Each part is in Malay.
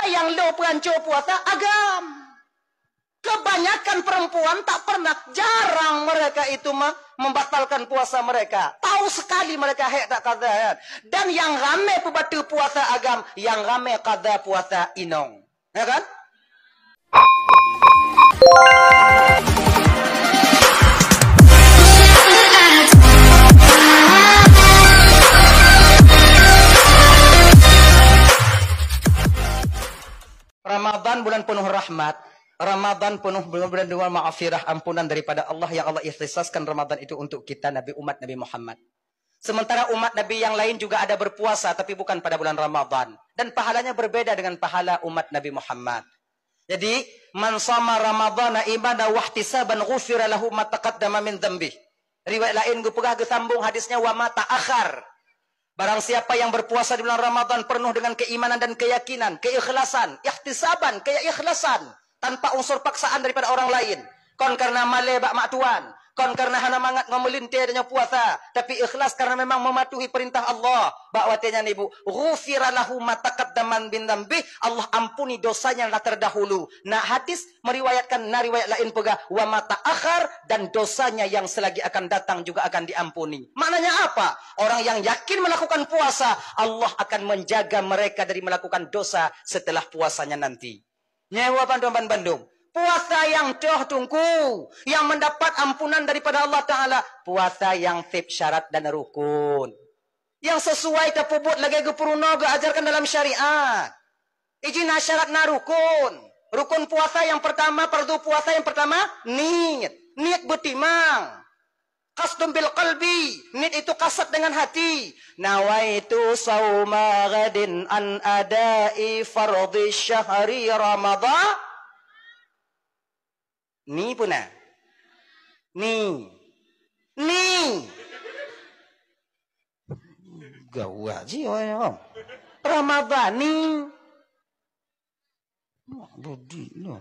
yang lo perancur puasa agam. Kebanyakan perempuan tak pernah, jarang mereka itu membatalkan puasa mereka. Tahu sekali mereka hek tak qada. Dan yang ramai pebatu puasa agam, yang ramai qada puasa inong. Ya kan? Ramadan bulan penuh rahmat. Ramadan penuh bulan maghfirah, ampunan daripada Allah yang Allah ikhtisaskan Ramadan itu untuk kita umat Nabi Muhammad. Sementara umat Nabi yang lain juga ada berpuasa tapi bukan pada bulan Ramadan dan pahalanya berbeda dengan pahala umat Nabi Muhammad. Jadi, man shama Ramadhana imanan wa ihtisaban ghufira lahu ma taqaddama min dzambi. Riwayat lain gue pegah gesambung hadisnya wa ma ta'akhir. Barang siapa yang berpuasa di bulan Ramadan penuh dengan keimanan dan keyakinan, keikhlasan, ihtisaban, keikhlasan, tanpa unsur paksaan daripada orang lain. Kon karena male bak mak tuan, kon karena hana mangat memelintir dengan puasa, tapi ikhlas karena memang mematuhi perintah Allah. Bak watenya ni bu, ghufira lahu ma taqaddama min dzambi, Allah ampuni dosanya yang terdahulu. Nah hadis meriwayatkan riwayat lain pegah wa ma ta'akhir, dan dosanya yang selagi akan datang juga akan diampuni. Maknanya apa? Orang yang yakin melakukan puasa, Allah akan menjaga mereka dari melakukan dosa setelah puasanya nanti. Nyewa Bandung. Puasa yang tunggu, yang mendapat ampunan daripada Allah Ta'ala. Puasa yang sip syarat dan rukun. Yang sesuai tapubut lagi gepuruno ajarkan dalam syariat. Izin syarat na rukun. Rukun puasa yang pertama, fardu puasa yang pertama, niat. Niat betimang. Qasdun bil qalbi, niat itu kasat dengan hati. Nawaitu sauma ghadin an adai fardhi syahri Ramadhan. Ni puna. Ni. Gawat ji orang. Ramadhan ni. Budi no.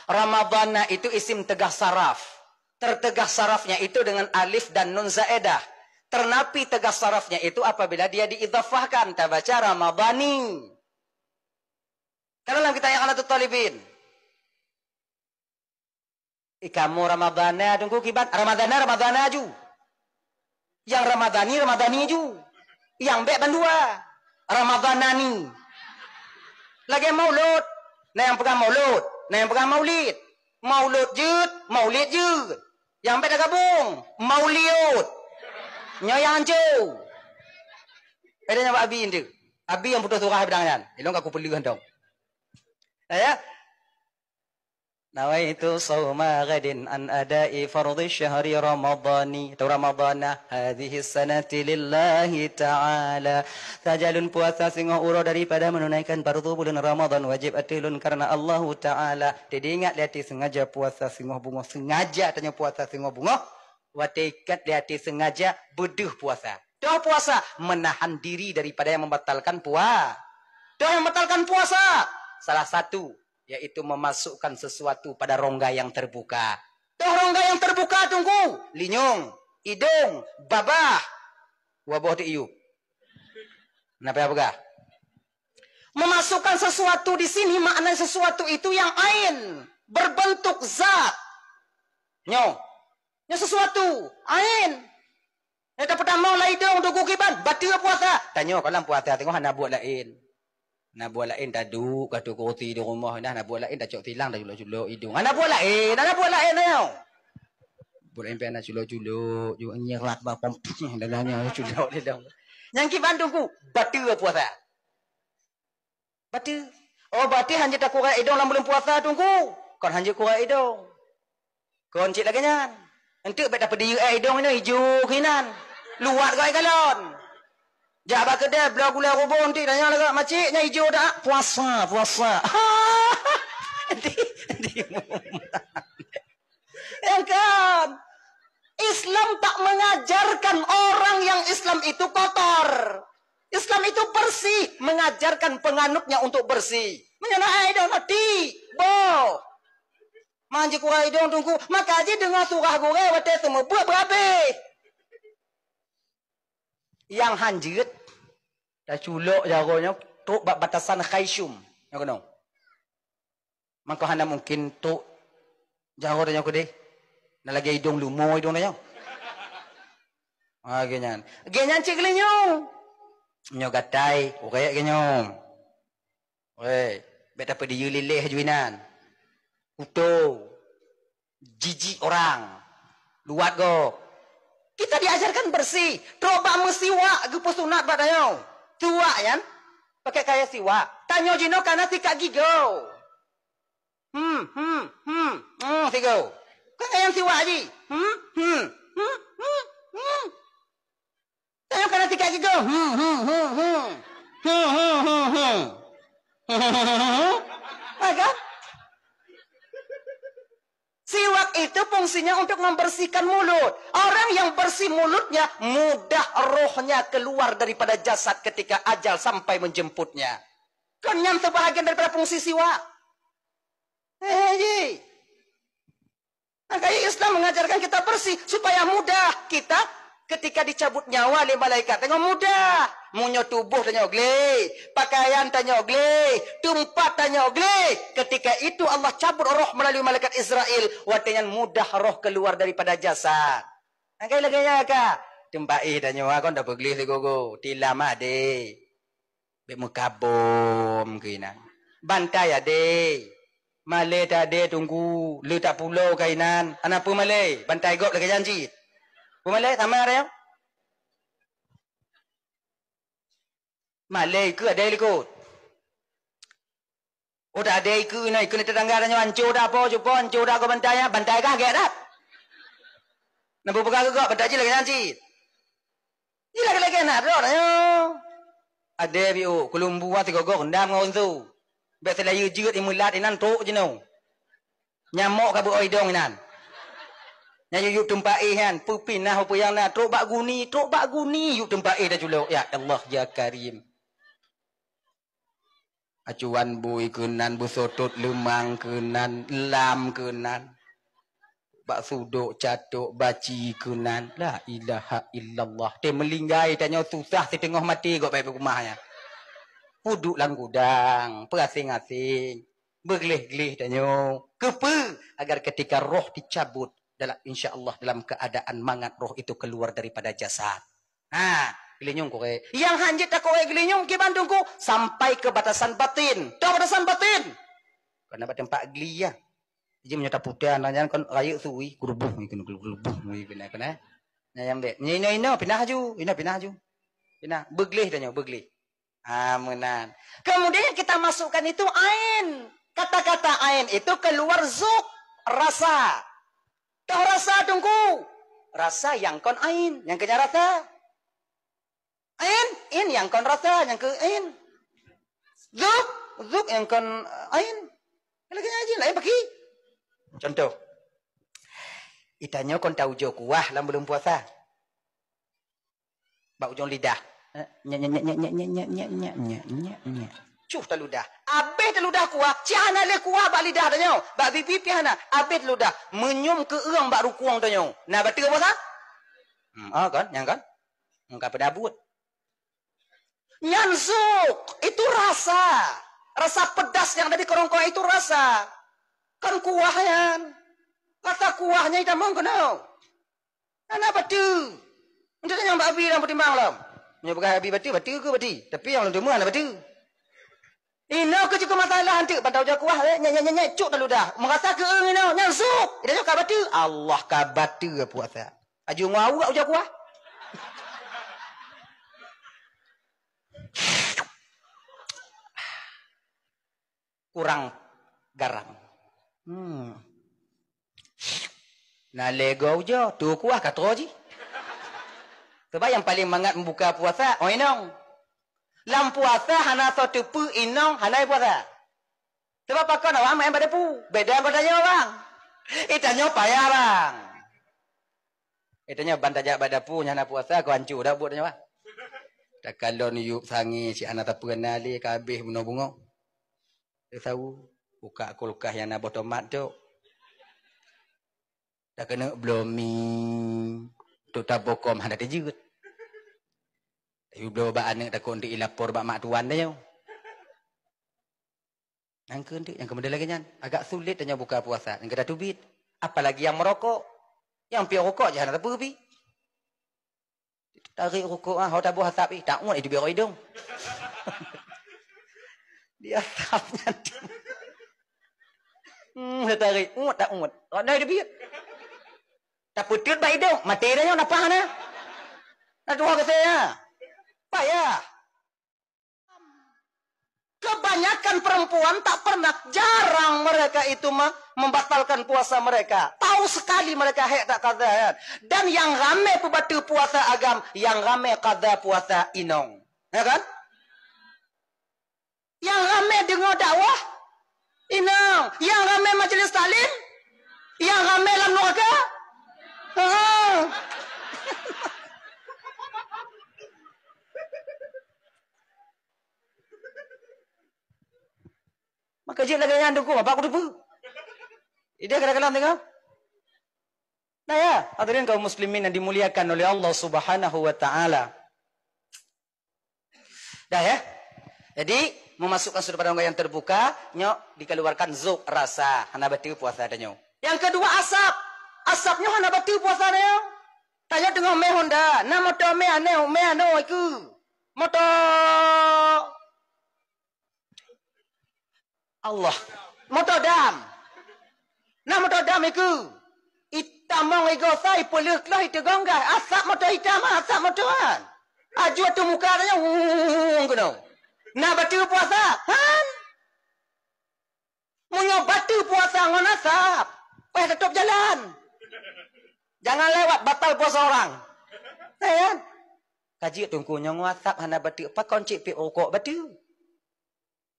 Ramadhana itu isim tegah saraf. Tertegah sarafnya itu dengan alif dan nun zaedah. Ternapi tegah sarafnya itu apabila dia diidhafahkan. Kita baca Ramadhani. Kalau dalam kita yang alatut talibin. Kamu Ramadhana tunggu kibat. Ramadhana ju. Yang Ramadhani ju. Yang bek bandua. Ramadhanani. Lagi maulud. Nah yang pegang maulud. Nah yang pegang maulid. Maulud jud, maulid jud. Yang beda gabung, mauliud. Nyoyang jauh. Bedanya Pak Abi itu. Abi yang putus surah bedangnya. Ilong aku perlu dong. Ya. Nawaitu sauma ghadin an adai fardhi syahri ramadhani atau ramadhana hadhihi sanati lillahi ta'ala. Tajalun puasa singo uro daripada menunaikan fardu bulan Ramadan wajib atilun karena Allah Ta'ala. Jadi ingat lihat sengaja puasa singo bungo, sengaja tanya puasa singo bungo. Watikat lihat sengaja beduh puasa. Doa puasa menahan diri daripada yang membatalkan puasa. Doa yang membatalkan puasa salah satu yaitu memasukkan sesuatu pada rongga yang terbuka. Tuh rongga yang terbuka tunggu. Linyung, hidung, babah. Wabah di iu. Kenapa ya begah? Memasukkan sesuatu di sini maknanya sesuatu itu yang ain. Berbentuk zat. Nyo sesuatu. Ain. Yang pertama lah hidung, tunggu kiban. Batal puasa. Tanya kalau puasa tengok nak buat lain. Nak buat lain dah duduk, kata kursi di rumah dah. Nak buat lain dah cok tilang, dah juluk-juluk hidung. Nak buat lain tau. Buat lain nak juluk-juluk. Juga nyerak bapam. Dalamnya juluk dia dong. Yang kiban tunggu, batal puasa. Batal. Oh batal hanya tak kurang hidung dalam bulan puasa tunggu. Kau hanya kurang hidung. Kau cik lagi nyan. Untuk betul pedih hidung ini hijau kinan. Luat kau galon. Jabak kedai belah gula rubun nanti tanya lagi makciknya hijau dah puasa. Ya kan? Islam tak mengajarkan orang yang Islam itu kotor. Islam itu bersih, mengajarkan penganutnya untuk bersih. Menyana dong mati. Bo. Manji kurai dong tunggu, maka aja dengar surah gue wate semua buat berabe. Yang hanjit dah culuk jagonya tu bak batasan khaysyum. Yang kono. Mangko hana mungkin tu jauh dah aku deh. Nak lagi hidung lumo hidung dah. Ah ganyan. Ganyan cik linyo. Nyo gatai, okey ganyo. Oi, beta pe di lilih juinan. Uto. Jijik orang. Luat go. Kita diajarkan bersih. Coba mesiwa gupo sunat badayo. Tua kan? Pakai kaya siwa. Tanyo jino kana tika gigo. Tigo. Kan kaya siwa ji. Tanyo kana tika gigo. Agak. Siwak itu fungsinya untuk membersihkan mulut. Orang yang bersih mulutnya, mudah rohnya keluar daripada jasad ketika ajal sampai menjemputnya. Kenyang sebahagian daripada fungsi siwak. Makanya Islam mengajarkan kita bersih supaya mudah kita ketika dicabut nyawa oleh malaikat. Tengok mudah. Munyo tubuh tanya ogle, pakaian tanya ogle, tempat tanya ogle. Ketika itu Allah cabut roh melalui malaikat Israel, watanya mudah roh keluar daripada jasad. Angkai laganya ka. Tempai tanya wa kon dah pergi segogo, tilam ade. Be mukabom kainan. Bantai ade. Malay tade tunggu, le tak pulau kainan. Anak apa Malay? Bantai gop lagi janji. Malay sama ada yang? Malay ke ada ikut. Oh tak ada ikut ni. Ikut ni tetangga tanya hancur dah apa. Cuba hancur dah ke bantai. Bantai kah agak dah. Nampak pegang ke bantai je lagi janji. Ini lagi-lagi nak dah tanya. Ada biu. Kelumbu lah tiga gok. Rendam dengan tu. Biar selaya jeut imulat inan tok je no. Nyamuk kabut oidong inan. Yang yuk tempat kan. Pupinah apa yang nak. Tok bak guni. Yuk tempat dah juluk. Ya Allah ya Karim. Acuan bui kenan, busotot lemang kenan, lam kenan. Bak suduk catuk, baci kenan. La ilaha illallah. Dia melinggai tanya susah di tengah mati kok baik rumahnya. Puduk lang gudang, perasing-asing. Bergelih-gelih tanya. Kepa agar ketika roh dicabut. InsyaAllah dalam keadaan mangat roh itu keluar daripada jasad. Gilinyong ko kay. Yang hanjit ako kay gilinyong kibandong ko sampai ke batasan batin. Tahu batasan batin? Karena batin pak glia. Jadi menyata putih nanya kan raya suwi kurubuh pindah kena. Nyayam dek. Nyino pindah aju, pindah aju. Pindah beglih tanya beglih. Menan. Kemudian kita masukkan itu ain. Kata-kata ain itu keluar zuk rasa. Tahu rasa tunggu. Rasa yang kon ain, yang kenya rasa. Ain yang kon rasa, yang ke ain. Zuk yang kon ain. Lagi aja lain bagi. Contoh. Itanya kon tahu jo kuah dalam belum puasa. Bau ujung lidah. Nya. Cuh taludah. Abeh taludah kuah. Cihana le kuah bak lidah tanya. Bak pipi pihana. Abeh taludah. Menyum ke erang bak rukuang tanya. Nah betul puasa? Kan, yang kan? Engkau pedabut. Nyansuk itu rasa. Rasa pedas yang ada di kerongkongan itu rasa. Kan kuahnya. Kata kuahnya itu mau kena. Anak betul. Untuk yang babi dan pertimbang lah. Menyebabkan babi betul ke betul. Tapi yang lalu mana betul. Ino ke cukup masalah hantu. Pantau jauh kuah. Nyek cuk dah ludah. Merasa ke ino. Nyansuk. Itu juga betul. Allah kabatul puasa. Aju ngau tak jauh kuah. Kurang garam. Nah lego je. Tu kuah kata je. Sebab yang paling mangat membuka puasa. Oh inong. Lam puasa hana satu pu inong hana puasa. Sebab apa kau nak main pada pu. Beda kau tanya orang. Itanya payah bang. Itanya bantajak pada pu hana puasa kau hancur dah buat tanya bang. Tak kalau ni yuk sangi si anak tak pernah li kabeh bunga-bunga. Dia tahu buka kulkas yang nak tomat tu. Dah kena blooming. Tu tak bokom ada terjut. Tapi belum bak anak takut untuk lapor bak mak tuan dia. Yang kemudian lagi nyan, agak sulit tanya buka puasa. Yang kena tubit. Apalagi yang merokok. Yang pi rokok jangan ada pi. Tarik rokok ah, hau tabuh asap tak muat itu biar hidung. Dia asapnya. Tarik, muat tak muat. Ada dia biar. Tak putut baik hidung, mati dah yang napah na. Nak tuah ke saya. Payah. Kebanyakan perempuan tak pernah, jarang mereka itu membatalkan puasa mereka. Tahu sekali mereka hek tak qada. Dan yang ramai pebatu puasa agam, yang ramai qada puasa inong. Ya kan? Yang ramai dengar dakwah inong, yang ramai majlis taklim, yang ramai dalam neraka. Maka je lagi yang dukung apa aku dupu. Dia kadang-kadang tengok. Nah ya, hadirin kaum muslimin yang dimuliakan oleh Allah Subhanahu wa taala. Dah ya. Jadi memasukkan sudut pandang yang terbuka, nyok dikeluarkan zuk rasa, hana batil puasa danyo. Yang kedua asap. Asapnya hana batil puasa danyo. Tanya tengok me Honda, na motor me ane iku. Motor Allah. Motor dam. Nah motor dam iku. Itamong ego sai peluk lah itu gonggai. Asap motor hitam, asap motoran. Aju tu muka tanya kena. Nah batil puasa. Han. Munyo batil puasa ngon asap. Tutup jalan. Jangan lewat batal puasa orang. Kan? Kaji tungkunya nguasap hana batil. Apa koncik pi rokok batil?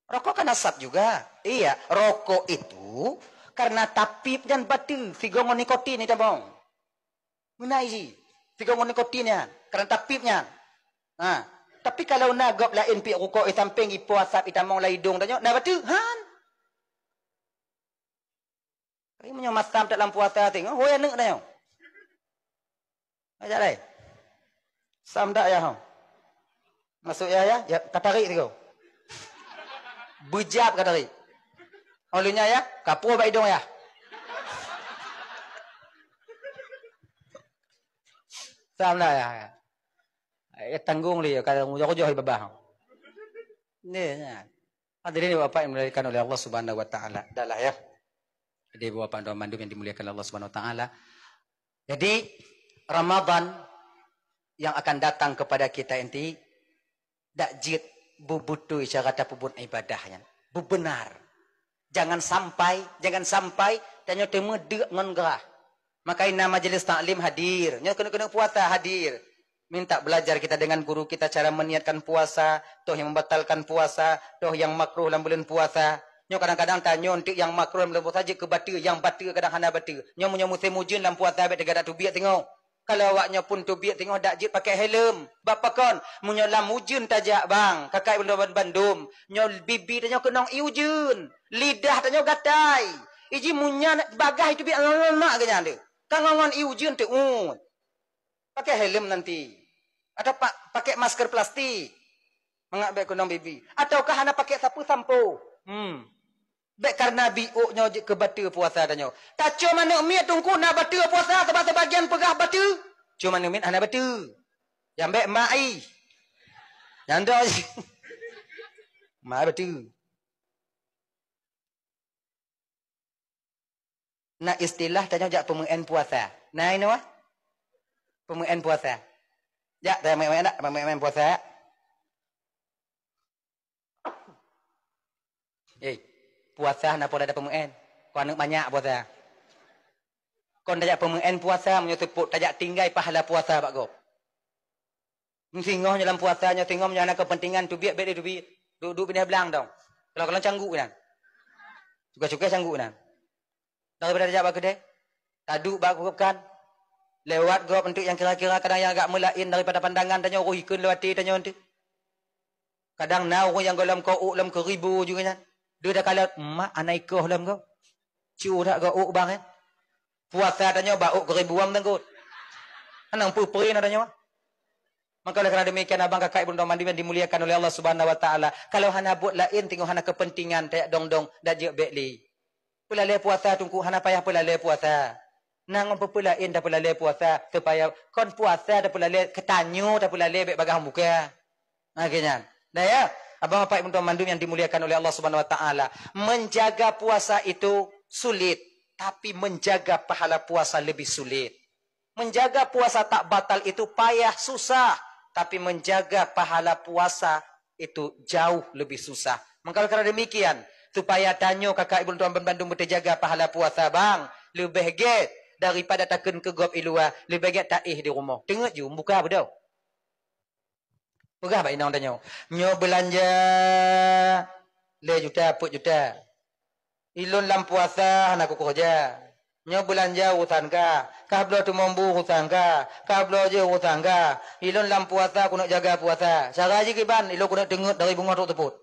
Rokok kan asap juga. Iya, rokok itu karena tapip dan batil. Figongon nikotin itu bang. Menai sih. Figongon nikotinnya. Karena tapipnya. Nah, tapi kalau nagop lain pi rokok samping ipo asap itamong laidung tanya, nah batil. Han. Ini menyomat sam dalam puasa tengok. Hoya nek tanya. Ajak dai. Sam dak ya hang. Masuk ya. Ya katarik tengok. Bujab kata tadi. Olunya ya, kapur baik hidung ya. Sama ya. Tanggung dia kalau jauh-jauh di babah. Ni ya. Hadirin Bapak yang dimuliakan oleh Allah Subhanahu wa taala. Dahlah ya. Jadi Bapak dan mandum yang dimuliakan oleh Allah Subhanahu wa taala. Jadi Ramadan yang akan datang kepada kita inti dak jid bubutu isyarat pubun ibadahnya. Benar. Jangan sampai tanya temu dek ngon gerah. Maka ina majelis taklim hadir. Nya kena puasa hadir. Minta belajar kita dengan guru kita cara meniatkan puasa, toh yang membatalkan puasa, toh yang makruh dalam bulan puasa. Nya kadang-kadang tanya untuk yang makruh dalam bulan puasa je ke batil, yang batil kadang hana batil. Nya munyo musim hujan dalam puasa bet dekat tu biak tengok. Kalau awaknya pun tu biak tengok dak jit pakai helm. Bapa kon munyo lam hujan tajak bang. Kakak Bandung. Nyo bibi tanya kenong iujun. Lidah tanya gatai. Iji munya bagah itu biak nak ke nyande. Kangongon iujun tu pakai helm nanti. Atau pakai masker plastik. Mengak baik kenong bibi. Ataukah hana pakai sapu sampo. Baik karena biuk nyo ke batil puasa tanya. Tak cuma nak miat tungku nak batil puasa sebab sebagian pegah batil. Cuma nak miat hana batil. Yang baik mai. Yang dah. Mai batil. Nak istilah tanya jak pemuan puasa. Nah ini wah. Pemuan puasa. Jak tanya mai nak pemuan puasa. Puasa nak ada pemuan. Kau nak banyak puasa. Kau tajak pemuan puasa menyetupuk tajak tinggai pahala puasa pak go. Singoh dalam puasanya singoh menyana kepentingan tu biak tu biak. Duduk pindah belang dong. Kalau canggu kan. Suka-suka canggu kan. Daripada tajak bak kedai. Taduk bak kan. Lewat go untuk yang kira-kira kadang yang agak melain daripada pandangan tanya orang ikut lewati tanya nanti. Kadang na orang yang dalam kau dalam keribu juga kan. Dia dah kalah mak anak ikoh dalam kau. Ciu tak kau bang Puasa tanya bauk keribuan tengkut. Anang pupri nak tanya. Maka oleh kerana demikian abang kakak ibu dan mandu yang dimuliakan oleh Allah Subhanahu wa taala, kalau hana buat lain tengok hana kepentingan tak dong-dong dak je bekli. Pelale puasa tungku hana payah pelale puasa. Nang pepulain dak pelale puasa, supaya kon puasa dak pelale ketanyu dak pelale bek bagah muka. Akhirnya. Nah ya, abang bapak ibu dan mandu yang dimuliakan oleh Allah Subhanahu wa taala, menjaga puasa itu sulit, tapi menjaga pahala puasa lebih sulit. Menjaga puasa tak batal itu payah, susah. Tapi menjaga pahala puasa itu jauh lebih susah. Maka kerana demikian, supaya tanyo kakak ibu tuan Bandung berjaga pahala puasa bang, lebih get daripada takkan ke gop luar, lebih get taih di rumah. Tengok je buka apa dah. Buka apa inang tanyo. Nyo belanja le juta, put juta. Ilun lam puasa anak aku kerja. Nyo belanja urusan ka. Kablo tu mambu urusan ka. Kablo je urusan ka. Ilun lam puasa aku nak jaga puasa. Cara je kiban, ilun aku nak dengut dari bunga tu teput.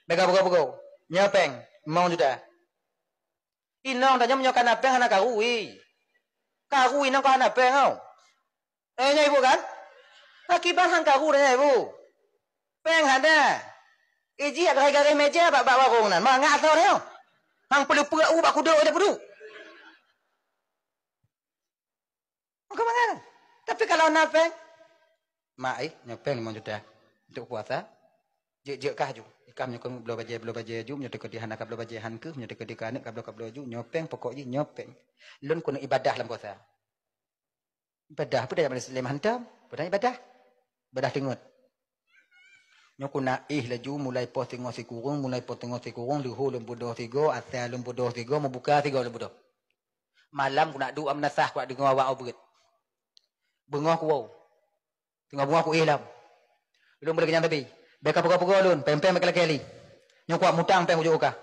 Bega buka-buka. Nyopeng, mau juta. Inong tanya menyokan apeng anak karui. Karui nang kau anak apeng kau. Nyai ibu kan? Akibat hang karu dah ibu. Peng ada. Iji ada gara-gara meja bak warung nan. Mangak tau dia. Hang perlu perau bak kudu ada kudu. Kau mana? Tapi kalau napeng, mai nyopeng 5 juta untuk puasa. Je kah ju. Ikam nyokong belum baca ju menyetek di hanak belum baca hanke menyetek di kanek kablo ju nyopeng pokoknya nyopeng. Lun kuna ibadah dalam puasa. Ibadah apa dah Muslim hantam? Pada ibadah. Ibadah tengok. Nyokuna laju mulai pos tengok si kurung luhu lum bodoh 3 asal lum bodoh 3 membuka 3 lum bodoh. Malam ku nak doa menasah ku nak dengar awak berit. Bengah ku wow. Tengah bunga ku lam. Belum boleh kenyang tapi. Beka pegau-pegau lun, pempem beka kali. Nyo kuat mutang pem ujung ka.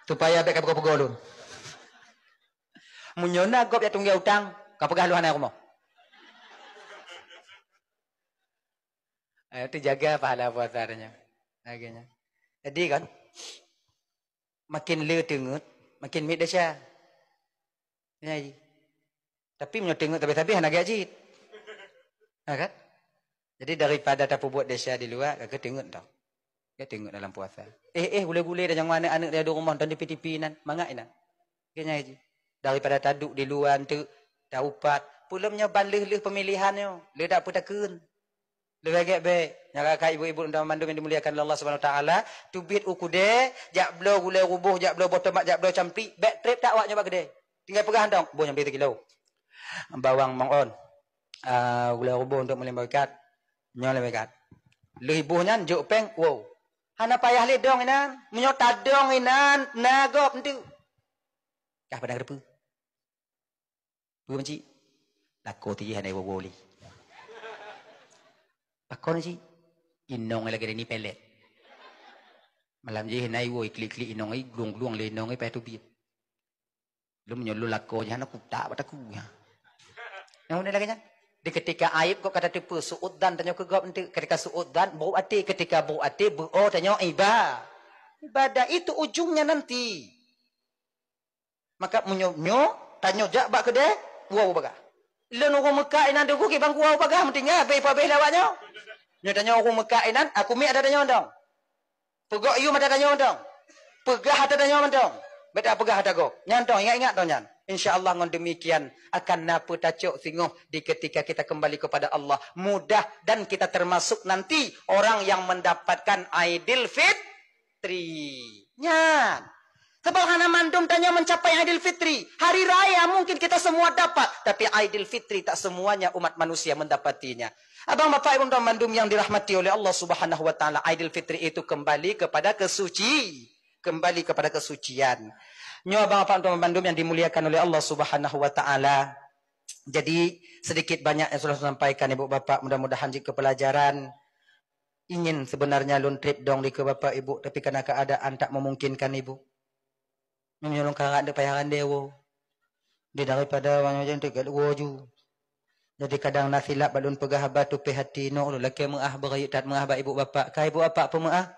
Supaya beka pegau-pegau lun. Munyona gop ya tunggau utang, ka pegah luhan aku mau. Itu jaga pahala puasanya. Akhirnya. Jadi kan makin le tengut, makin mit dasya. Ya. Tapi menyo tengut tapi hana gaji. Ha kan? Jadi daripada tak buat desa di luar, kakak tengok tau. Kakak tengok dalam puasa. Gule-gule dah yang mana anak dia ada rumah dan di tepi nan. Mangak inan. Kayaknya haji. Daripada taduk di luar tu, tak upat. Pulamnya banleh-leh pemilihannya. Le tak putakun. Le baik-baik. Yang kakak ibu-ibu dan mandum yang dimuliakan Allah Subhanahu Wa Taala, tubit ukude, jak blo gule rubuh, jak blo botomak, jak blo campi, back trip tak awaknya bak gede. Tinggal pegang dong. Boh nyampe 3 kilo. Bawang mongon. Gule rubuh untuk melimpahkan. Nyolah bekat. Lehibuhnya juk peng, wow. Hana payah le dong inan, menyo tadong inan, nagop entu. Kah pada grepe. Bu benci. Lako ti hana wo li. Pakon si inong lagi ni pelet. Malam je hana wo klik-klik inong ai glung-glung le inong ai pa tu bi. Lu menyo lu lako hana ku tak bataku ya. Yang ni lagi nya. Di ketika aib kau kata tipu suudan tanya ke gop nanti ketika suudan bau ati ketika bau ati bau tanya ibadah itu ujungnya nanti maka menyo tanya jak bak kede wow baga lenu orang Mekah inan deku ki bang wow baga mentingnya be pa be lawaknya nyo tanya orang Mekah inan aku mi ada tanya ndong pegok you ada tanya ndong pegah ada tanya ndong beda pegah ada go nyantong ingat tong nyan. InsyaAllah dengan demikian akan napa tacuk singoh di ketika kita kembali kepada Allah. Mudah dan kita termasuk nanti orang yang mendapatkan Aidil Fitri. Nyan. Sebab hana mandum tanya mencapai Aidil Fitri. Hari raya mungkin kita semua dapat. Tapi Aidil Fitri tak semuanya umat manusia mendapatinya. Abang bapak ibu dan mandum yang dirahmati oleh Allah Subhanahu Wa Taala. Aidil Fitri itu kembali kepada kembali kepada kesucian. Nyo abang apa untuk membandum yang dimuliakan oleh Allah Subhanahu Wa Taala. Jadi sedikit banyak yang sudah sampaikan ibu bapak, mudah-mudahan jika pelajaran ingin sebenarnya lun trip dong di ke bapak ibu, tapi karena keadaan tak memungkinkan ibu. Menyolong karat de payaran dewo. Di daripada wanyo jen tek woju. Jadi kadang nasilap balun pegah batu pe hati no lelaki mengah berayut tat mengah ibu bapak. Kai ibu bapak pemaah